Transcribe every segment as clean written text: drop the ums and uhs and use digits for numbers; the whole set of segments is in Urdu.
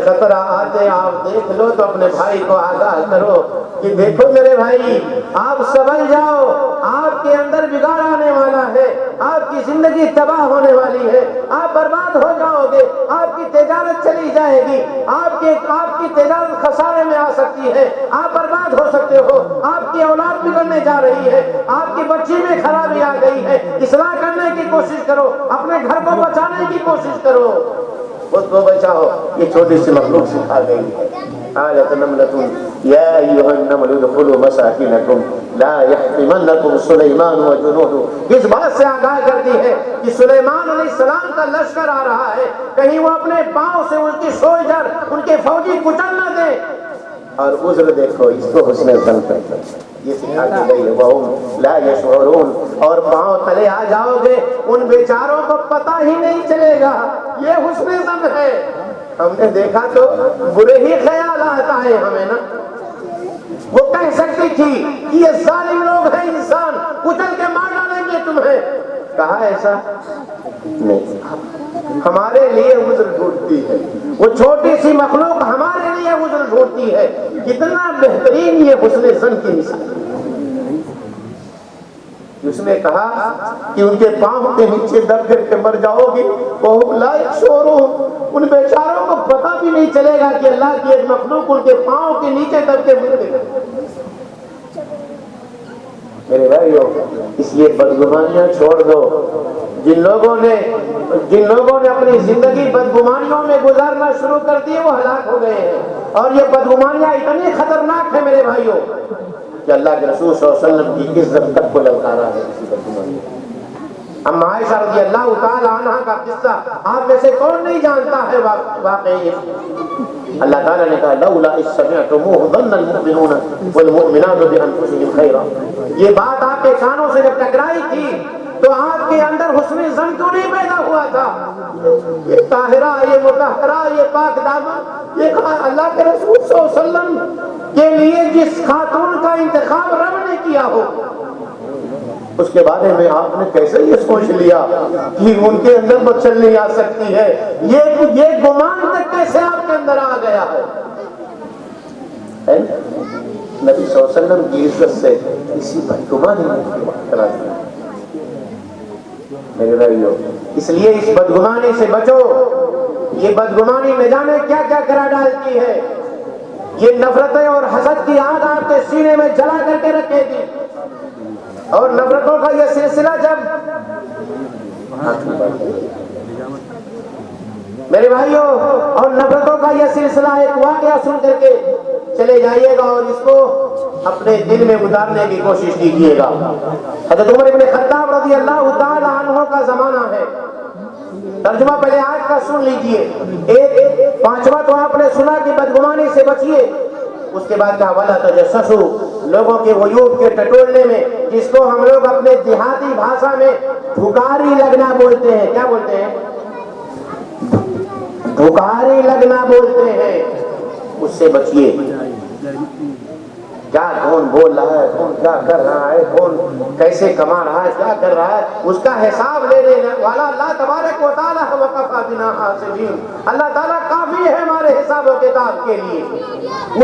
خطرہ آتے آپ دیکھ لو تو اپنے بھائی کو آگاہ کرو کہ دیکھو میرے بھائی آپ سنبھل جاؤ، آپ کے اندر بگاڑ آنے والا ہے، آپ کی زندگی تباہ ہونے والی ہے، آپ برباد ہو جاؤ گے، آپ کی تجارت چلی جائے گی، آپ کی تجارت خسارے میں آ سکتی ہے، آپ برباد ہو سکتے ہو، آپ کی اولاد بگڑنے جا رہی ہے، آپ کی بچی میں خرابی آ گئی ہے، اصلاح کرنے کی کوشش کرو، اپنے گھر کو بچانے کی کوشش کرو، خود کو بچاؤ۔ یہ چھوٹی سی مخلوق سکھا گئی ہے۔ قالت نملة يا أيها النمل ادخلوا مساكنكم لا يحطمنكم سليمان وجنوده۔ اس بات سے آگاہ کرتی ہے کہ سلیمان علیہ السلام کا لشکر آ رہا ہے، کہیں وہ اپنے پاؤں سے ان کی سولجر، ان کے فوجی کچل نہ دیں۔ اور عذر دیکھو، اس کو حسن ظن کرتا یہ سکھا کے گئی ہے، وَهُمْ لَا يَشْعُرُونَ۔ اور پاؤں تلے آ جاؤ گے، ان بیچاروں کو پتہ ہی نہیں چلے گا، یہ حسن ظن ہے۔ ہم نے دیکھا تو برے ہی خیالات آئے ہمیں نا۔ وہ کہہ سکتی تھی کہ یہ ظالم لوگ ہیں، انسان کچل کے مار ڈالیں گے تمہیں، کہا ایسا نہیں۔ ہمارے لیے عذر ڈھونڈتی ہے، وہ چھوٹی سی مخلوق ہمارے لیے عذر ڈھونڈتی ہے۔ کتنا بہترین یہ حسن ظن کی مثال۔ اس نے کہا کہ ان کے پاؤں کے نیچے دب کر کے مر جاؤ گی، وَهُمْ لَا يَشْعُرُونَ۔ ان بیچاروں کو پتہ بھی نہیں چلے گا کہ اللہ کی ایک مخلوق ان کے پاؤں کے نیچے دب کے مر گئی۔ میرے بھائیو، اس لیے بدگمانیاں چھوڑ دو۔ جن لوگوں نے اپنی زندگی بدگمانیوں میں گزارنا شروع کر دی وہ ہلاک ہو گئے ہیں۔ اور یہ بدگمانیاں اتنی خطرناک ہیں میرے بھائیو کہ اللہ کے رسول صلی اللہ علیہ وسلم کی عزت تک کو للکارا ہے اسی بدگمانی۔ اما عائشہ رضی اللہ تعالی عنہ کا قصہ آپ میں سے کون نہیں جانتا ہے؟ واقعی اللہ تعالیٰ نے کہا لولا اذ سمعتموہ ظن المؤمنون والمؤمنات بانفسہم خیرا۔ یہ بات آپ کے کانوں سے جب ٹکرائی تھی تو آپ کے اندر حسن ظن کیوں نہیں پیدا ہوا تھا؟ یہ طاہرہ، یہ مطہرہ، یہ پاک دامن، یہ اللہ کے رسول صلی اللہ علیہ وسلم کے لیے جس خاتون کا انتخاب رب نے کیا ہو، اس کے بارے میں آپ نے کیسے یہ سوچ لیا کہ ان کے اندر بچن نہیں آ سکتی ہے؟ یہ گمان تک کیسے آپ کے اندر آ گیا ہے؟ نبی صلی اللہ علیہ وسلم کی عزت سے اسی بدگمانی نے کرا دیا۔ میرے بھائیو، اس لیے اس بدگمانی سے بچو۔ یہ بدگمانی نہ جانے کیا کیا کرا ڈالتی ہے۔ یہ نفرتیں اور حسد کی آگ آپ کے سینے میں جلا کر کے رکھے گی، اور نفرتوں کا یہ سلسلہ جب میرے بھائیوں، اور نفرتوں کا یہ سلسلہ ایک واقعہ سن کر کے چلے جائیے گا اور اس کو اپنے دل میں اتارنے کی کوشش کیجیے گا۔ حضرت عمر بن خطاب رضی اللہ تعالی عنہ کا زمانہ ہے۔ ترجمہ پہلے آج کا سن لیجئے۔ ایک پانچواں تو آپ نے سنا کہ بدگمانی سے بچیے، اس کے بعد کہا وَلَا تَجَسَّسُوا، لوگوں کے عیوب کے ٹٹولنے میں، جس کو ہم لوگ اپنے دیہاتی بھاشا میں دھکاری لگنا بولتے ہیں۔ کیا بولتے ہیں؟ دھکاری لگنا بولتے ہیں، اس سے بچیے۔ کیا کون بول رہا ہے، کون کیا کر رہا ہے، کون کیسے کما رہا ہے، کیا کر رہا ہے، اس کا حساب لینے والا اللہ تبارک و تعالیٰ ہے۔ وَكَفَىٰ بِنَا حَاسِبِينَ، اللہ تعالیٰ کافی ہے ہمارے حساب و کتاب کے لیے۔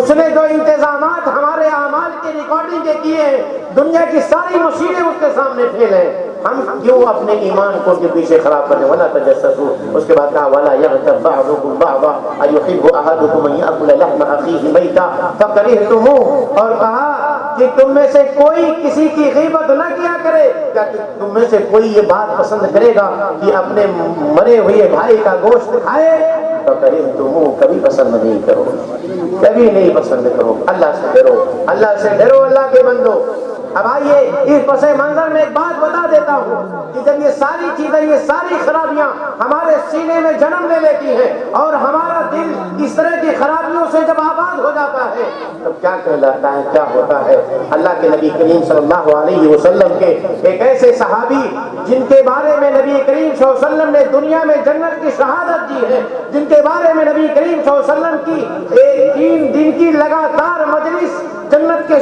اس نے جو انتظامات ہمارے اعمال کی ریکارڈنگ کے کیے ہیں، دنیا کی ساری مشینیں اس کے سامنے فیل ہیں، ہم کیوں اپنے ایمان کو کے پیچھے خراب کریں؟ وَلَا تَجَسَّسُوا، اس کے بعد کہا وَلَا يَغْتَب بَعْضُكُم بَعْضًا أَيُحِبُّ أَحَدُكُمْ أَن يَأْكُلَ لَحْمَ أَخِيهِ مَيْتًا فَكَرِهْتُمُوهُ، اور کہا کہ تم میں سے کوئی کسی کی غیبت نہ کیا کرے، کیا تم میں سے کوئی یہ بات پسند کرے گا کہ اپنے مرے ہوئے بھائی کا گوشت کھائے؟ فَكَرِهْتُمُوهُ، کبھی پسند نہیں کرو، کبھی نہیں پسند کرو۔ اللہ سے ڈرو، اللہ سے ڈرو، اللہ کے بندو۔ اب آئیے اس پس منظر میں ایک بات بتا دیتا ہوں کہ جب یہ ساری چیزیں، یہ ساری خرابیاں ہمارے سینے میں جنم لے لیتی ہیں اور ہمارا دل اس طرح کی خرابیوں سے جب آباد ہو جاتا ہے، تب کیا کہلاتا ہے، کیا ہوتا ہے؟ اللہ کے نبی کریم صلی اللہ علیہ وسلم کے ایک ایسے صحابی جن کے بارے میں نبی کریم صلی اللہ علیہ وسلم نے دنیا میں جنت کی شہادت دی ہے، جن کے بارے میں نبی کریم صلی اللہ علیہ وسلم کی 3 دن کی لگاتار مجلس جنت کے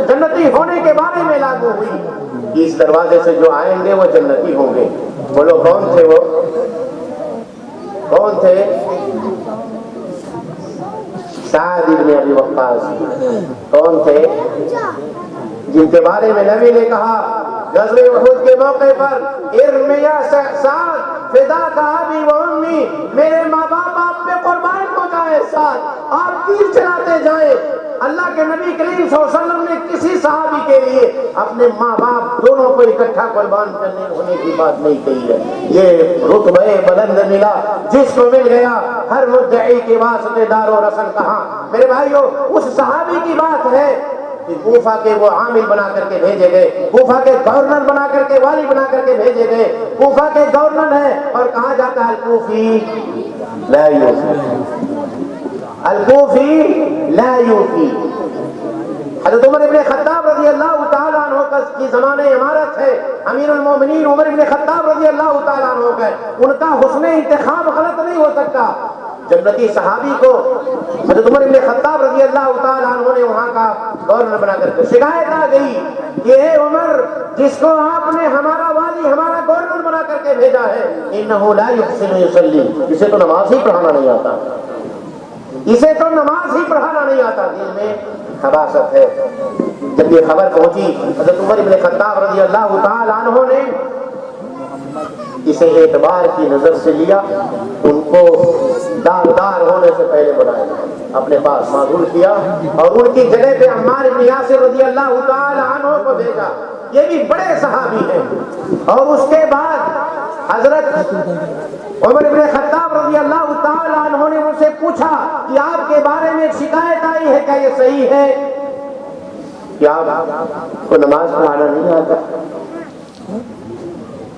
جنتی ہونے کے بارے میں لاگو ہوئی۔ اس دروازے سے جو آئیں گے وہ جنتی ہوں گے۔ بولو کون تھے وہ؟ کون تھے؟ سعد ابن ابی وقاص کون تھے؟ جن کے بارے میں نبی نے کہا غزوہ احد کے موقع پر ارم یا سعد فداک ابی و امی، میرے ماں باپ آپ پہ قربان ہو جائے سعد، آپ تیر چلاتے جائیں۔ اللہ کے نبی کریم صلی اللہ علیہ وسلم نے کسی صحابی کے لیے اپنے ماں باپ دونوں کو اکٹھا قربان کرنے ہونے کی بات نہیں کہی ہے۔ یہ رتبہ بلند ملا جس کو مل گیا ہر مدعی کے واسطے دار و رسن کہاں۔ میرے بھائیو، اس صحابی کی بات ہے کہ کوفہ کے وہ عامل بنا کر کے بھیجے گئے، کوفہ کے گورنر بنا کر کے، والی بنا کر کے بھیجے گئے۔ کوفہ کے گورنر ہے اور کہا جاتا ہے الکوفی لا یوفی، الکوفی لا یوفی۔ حضرت عمر ابن خطاب رضی اللہ تعالیٰ عنہ کی زمانے امارت ہے، امیر المومنین عمر ابن خطاب رضی اللہ تعالیٰ عنہ کا، ان کا حسن انتخاب غلط نہیں ہو سکتا۔ جنتی صحابی کو حضرت عمر ابن خطاب رضی اللہ تعالیٰ عنہ نے وہاں کا گورنر بنا کر کے شکایت آ گئی کہ اے عمر، جس کو آپ نے ہمارا والی، ہمارا گورنر بنا کر کے بھیجا ہے، انہ لا یحسن یصلی، اسے تو نماز ہی پڑھانا نہیں آتا، اسے تو نماز ہی پڑھانا نہیں آتا، دل میں خباثت ہے۔ جب یہ خبر پہنچی حضرت عمر ابن خطاب رضی اللہ تعالیٰ عنہ نے اسے اعتبار کی نظر سے لیا، ان کو داغدار ہونے سے پہلے بلایا، اپنے پاس معزول کیا اور ان کی جگہ پہ عمار بن یاسر رضی اللہ تعالیٰ عنہ کو بھیجا۔ یہ بھی بڑے صحابی ہیں۔ اور اس کے بعد حضرت عمر بن خطاب رضی اللہ تعالیٰ عنہ نے ان سے پوچھا کہ آپ کے بارے میں ایک شکایت آئی ہے، کیا یہ صحیح ہے کہ آپ کو نماز پڑھانا نہیں آتا،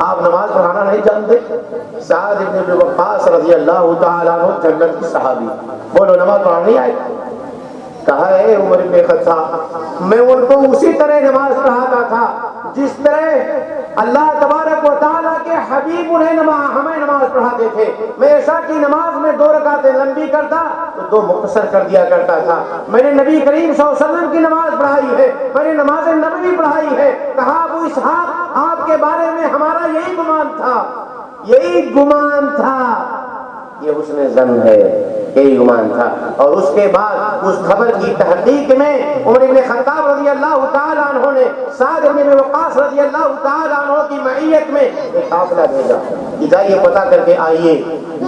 آپ نماز پڑھانا نہیں جانتے؟ سعد ابن ابی وقاص رضی اللہ تعالیٰ عنہ جنت کی صحابی، بولو نماز پڑھانا نہیں آئی؟ کہا ہے عمر بن خطاب، میں ان کو اسی طرح نماز پڑھاتا تھا جس طرح اللہ تبارک و تعالیٰ کے حبیب انہیں ہمیں نماز پڑھاتے تھے۔ میں عشاء کی نماز میں 2 رکعتیں لمبی کرتا تو 2 مختصر کر دیا کرتا تھا۔ میں نے نبی کریم صلی اللہ علیہ وسلم کی نماز پڑھائی ہے، میں نے نماز نبوی پڑھائی ہے۔ کہا ابو اسحاق، آپ کے بارے میں ہمارا یہی گمان تھا، یہی گمان تھا، یہ حسن ظن ہے، یہی گمان تھا۔ اور اس کے بعد اس خبر کی تحقیق میں عمر بن خطاب رضی اللہ تعالیٰ عنہ نے سعد بن ابی وقاص رضی اللہ تعالیٰ عنہ کی معیت میں ایک قافلہ بھیجا کہ جائیے پتہ کر کے آئیے۔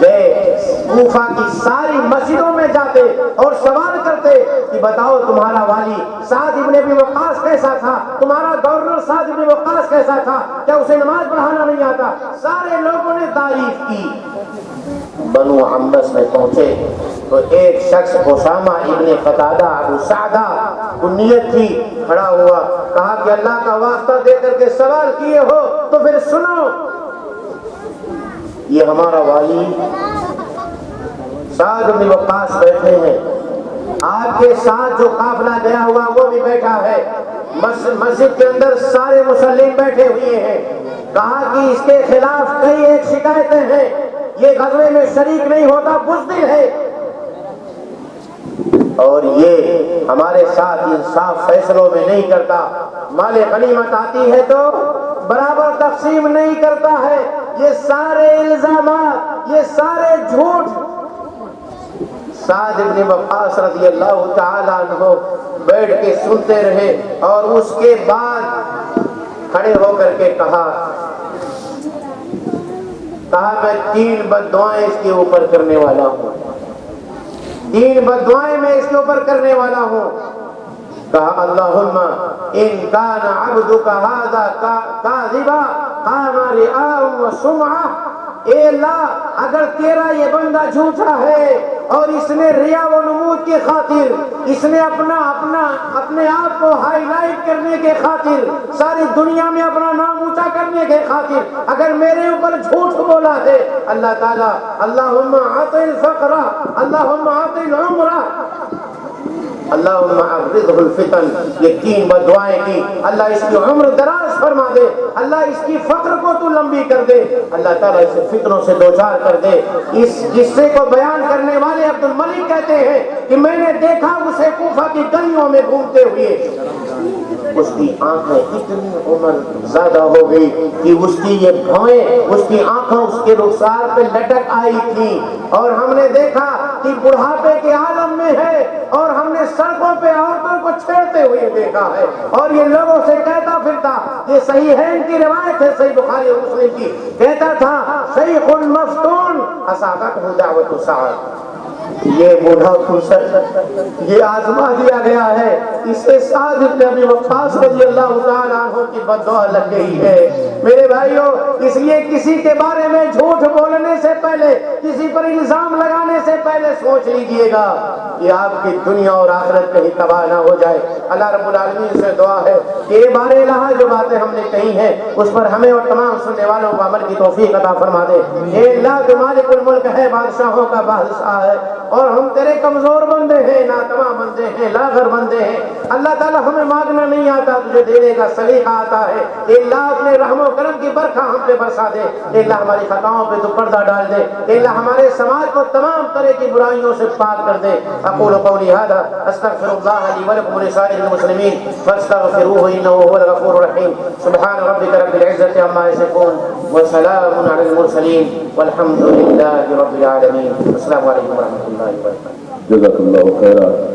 گئے کوفہ کی ساری مسجدوں میں جاتے اور سوال کرتے کہ بتاؤ تمہارا والی سعد بن ابی وقاص کیسا تھا، تمہارا گورنر سعد بن وقاص کیسا تھا، کیا اسے نماز پڑھانا نہیں آتا؟ سارے لوگوں نے تعریف کی۔ بنو عمبس میں پہنچے تو ایک شخص اسامہ ابن قتادہ ابو سعدہ کنیت تھی، کھڑا ہوا، کہا کہ اللہ کا واسطہ دے کر کے سوال کیے ہو تو پھر سنو، یہ ہمارا والی سعد بن وقاص بیٹھے ہیں، آپ کے ساتھ جو قافلہ گیا ہوا وہ بھی بیٹھا ہے، مسجد کے اندر سارے مسلم بیٹھے ہوئے ہیں۔ کہا کہ اس کے خلاف کئی ایک شکایتیں ہیں، یہ غزوے میں شریک نہیں ہوتا، بزدل ہے، اور یہ ہمارے ساتھ انصاف فیصلوں میں نہیں کرتا، مال غنیمت آتی ہے تو برابر تقسیم نہیں کرتا ہے، یہ سارے الزامات، یہ سارے جھوٹ۔ سعد بن وقاص رضی اللہ تعالیٰ عنہ بیٹھ کے سنتے رہے اور اس کے بعد کھڑے ہو کر کے کہا میں 3 بددعائیں اس کے اوپر کرنے والا ہوں، 3 بددعائیں میں اس کے اوپر کرنے والا ہوں۔ کہا اللہم ان کان عبدک ھذا کاذبا قام رئاء و سمعہ، اے اللہ اگر تیرا یہ بندہ جھوٹا ہے اور اس نے ریا و نمود کی خاطر، اس نے اپنے آپ کو ہائی لائٹ کرنے کے خاطر، ساری دنیا میں اپنا نام اونچا کرنے کے خاطر اگر میرے اوپر جھوٹ بولا ہے، اللہ تعالیٰ اللہم اعطِ الفقر، اللہم اعطِ العمر، اللہم عرضہ الفتن، یہ 3 بددعائیں کی، اللہ اس کی عمر دراز فرما دے، اللہ اس کی فقر کو تو لمبی کر دے، اللہ تعالیٰ اسے فتنوں سے دوچار کر دے۔ اس قصے کو بیان کرنے والے عبد الملک کہتے ہیں کہ میں نے دیکھا اسے کوفہ کی گلیوں میں گھومتے ہوئے، اس کی آنکھیں اتنی عمر زیادہ ہو گئی کہ اس کی یہ بھویں، اس کی آنکھیں اس کے رخسار پہ لٹک آئی تھی، اور ہم نے دیکھا کہ بڑھاپے کے عالم میں ہے، اور ہم نے سڑکوں پہ عورتوں کو چھیڑتے ہوئے دیکھا ہے، اور یہ لوگوں سے کہتا پھرتا، یہ صحیحین کی روایت ہے، صحیح بخاری اور مسلم کی، کہتا تھا شیخ مفتون اصابتہ دعوت الساعۃ، یہ بوڑھا فرصت یہ آزما دیا گیا ہے، اسے سعد بن ابی وقاص رضی اللہ تعالیٰ عنہ کی بددعا لگ گئی ہے۔ میرے بھائیو، اس لیے کسی کے بارے میں جھوٹ بولنے سے پہلے، کسی پر الزام لگانے سے پہلے سوچ لیجئے گا کہ آپ کی دنیا اور آخرت کہیں تباہ نہ ہو جائے۔ اللہ رب العالمین سے دعا ہے کہ یہ بار الہ جو باتیں ہم نے کہی ہیں اس پر ہمیں اور تمام سننے والوں کو عمل کی توفیق عطا فرما دے۔ اے اللہ جو مالک الملک ہے، بادشاہوں کا بادشاہ ہے، اور ہم تیرے کمزور بندے ہیں، ناتواں بندے ہیں، لاغر بندے ہیں۔ اللہ تعالیٰ ہمیں مانگنا نہیں آتا، تجھے دینے کا سلیقہ آتا ہے۔ اے اللہ اپنے رحم و کرم کی برکھا ہم پہ برسا دے۔ اے اللہ ہماری خطاؤں پہ تو پردہ ڈال دے۔ اے اللہ ہمارے سماج کو تمام طرح کی برائیوں سے پاک کر دے۔ اقول قولی ھذا استغفر اللہ لی ولکم ولسائر المسلمین فاستغفروہ انہ هو الغفور الرحیم۔ سبحان ربک رب العزة عما یصفون وسلام علی المرسلین والحمد للہ رب العالمین۔ السلام علیکم ورحمۃ اللہ وبرکاتہ۔ جزاک اللہ خیرہ۔